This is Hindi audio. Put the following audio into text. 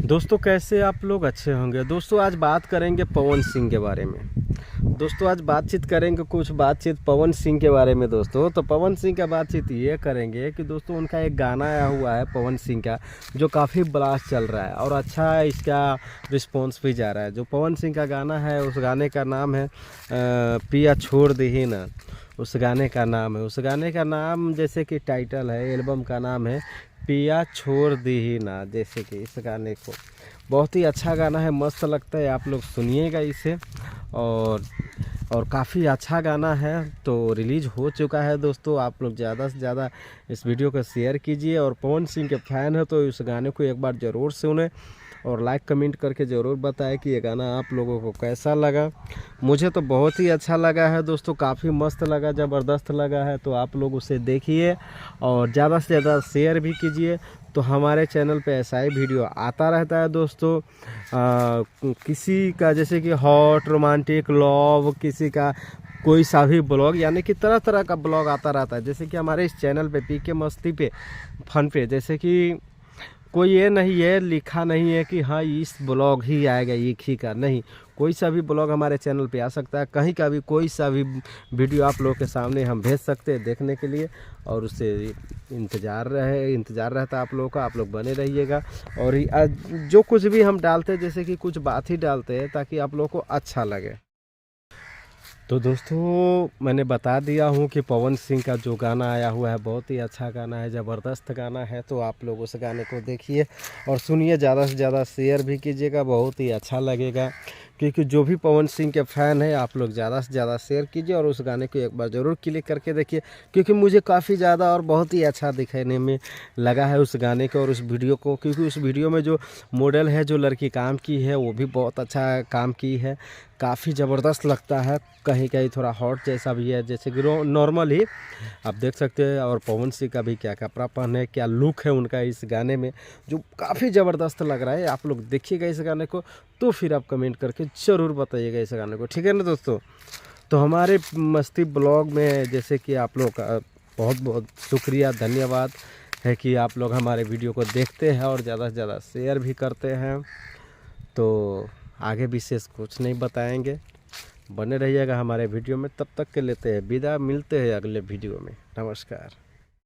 दोस्तों कैसे आप लोग अच्छे होंगे। दोस्तों आज बात करेंगे पवन सिंह के बारे में। दोस्तों आज बातचीत करेंगे कुछ बातचीत पवन सिंह के बारे में। दोस्तों तो पवन सिंह का बातचीत ये करेंगे कि दोस्तों उनका एक गाना आया हुआ है पवन सिंह का, जो काफ़ी ब्लास्ट चल रहा है और अच्छा इसका रिस्पॉन्स भी जा रहा है। जो पवन सिंह का गाना है उस गाने का नाम है पिया छोड़ दही ना। उस गाने का नाम है, उस गाने का नाम जैसे कि टाइटल है, एल्बम का नाम है पिया छोड़ दही ना। जैसे कि इस गाने को बहुत ही अच्छा गाना है, मस्त लगता है, आप लोग सुनिएगा इसे। और काफ़ी अच्छा गाना है, तो रिलीज़ हो चुका है। दोस्तों आप लोग ज़्यादा से ज़्यादा इस वीडियो को शेयर कीजिए और पवन सिंह के फ़ैन है तो इस गाने को एक बार ज़रूर सुने और लाइक कमेंट करके ज़रूर बताएं कि ये गाना आप लोगों को कैसा लगा। मुझे तो बहुत ही अच्छा लगा है दोस्तों, काफ़ी मस्त लगा, ज़बरदस्त लगा है। तो आप लोग उसे देखिए और ज़्यादा से ज़्यादा शेयर भी कीजिए। तो हमारे चैनल पे ऐसा ही वीडियो आता रहता है दोस्तों। किसी का जैसे कि हॉट रोमांटिक लव, किसी का कोई सा भी ब्लॉग, यानी कि तरह तरह का ब्लॉग आता रहता है। जैसे कि हमारे इस चैनल पे पीके मस्ती पे फन पे, जैसे कि कोई ये नहीं है, लिखा नहीं है कि हाँ इस ब्लॉग ही आएगा एक ही का, नहीं, कोई सा भी ब्लॉग हमारे चैनल पे आ सकता है। कहीं का भी कोई सा भी वीडियो आप लोगों के सामने हम भेज सकते हैं देखने के लिए, और उससे इंतज़ार रहता है आप लोगों का। आप लोग बने रहिएगा और जो कुछ भी हम डालते हैं, जैसे कि कुछ बात ही डालते हैं ताकि आप लोगों को अच्छा लगे। तो दोस्तों मैंने बता दिया हूँ कि पवन सिंह का जो गाना आया हुआ है बहुत ही अच्छा गाना है, ज़बरदस्त गाना है। तो आप लोग उस गाने को देखिए और सुनिए, ज़्यादा से ज़्यादा शेयर भी कीजिएगा, बहुत ही अच्छा लगेगा। क्योंकि जो भी पवन सिंह के फ़ैन है आप लोग ज़्यादा से ज़्यादा शेयर कीजिए और उस गाने को एक बार ज़रूर क्लिक करके देखिए, क्योंकि मुझे काफ़ी ज़्यादा और बहुत ही अच्छा दिखने में लगा है उस गाने को और उस वीडियो को। क्योंकि उस वीडियो में जो मॉडल है, जो लड़की काम की है, वो भी बहुत अच्छा काम की है, काफ़ी ज़बरदस्त लगता है। कहीं कहीं थोड़ा हॉट जैसा भी है, जैसे कि नॉर्मल ही आप देख सकते हैं। और पवन सिंह का भी क्या कपड़ा पहने, क्या लुक है उनका इस गाने में, जो काफ़ी ज़बरदस्त लग रहा है। आप लोग देखिएगा इस गाने को, तो फिर आप कमेंट करके ज़रूर बताइएगा इस गाने को, ठीक है ना दोस्तों। तो हमारे मस्ती ब्लॉग में जैसे कि आप लोग का बहुत बहुत शुक्रिया, धन्यवाद है कि आप लोग हमारे वीडियो को देखते हैं और ज़्यादा से ज़्यादा शेयर भी करते हैं। तो आगे विशेष कुछ नहीं बताएंगे, बने रहिएगा हमारे वीडियो में। तब तक के लेते हैं विदा, मिलते हैं अगले वीडियो में। नमस्कार।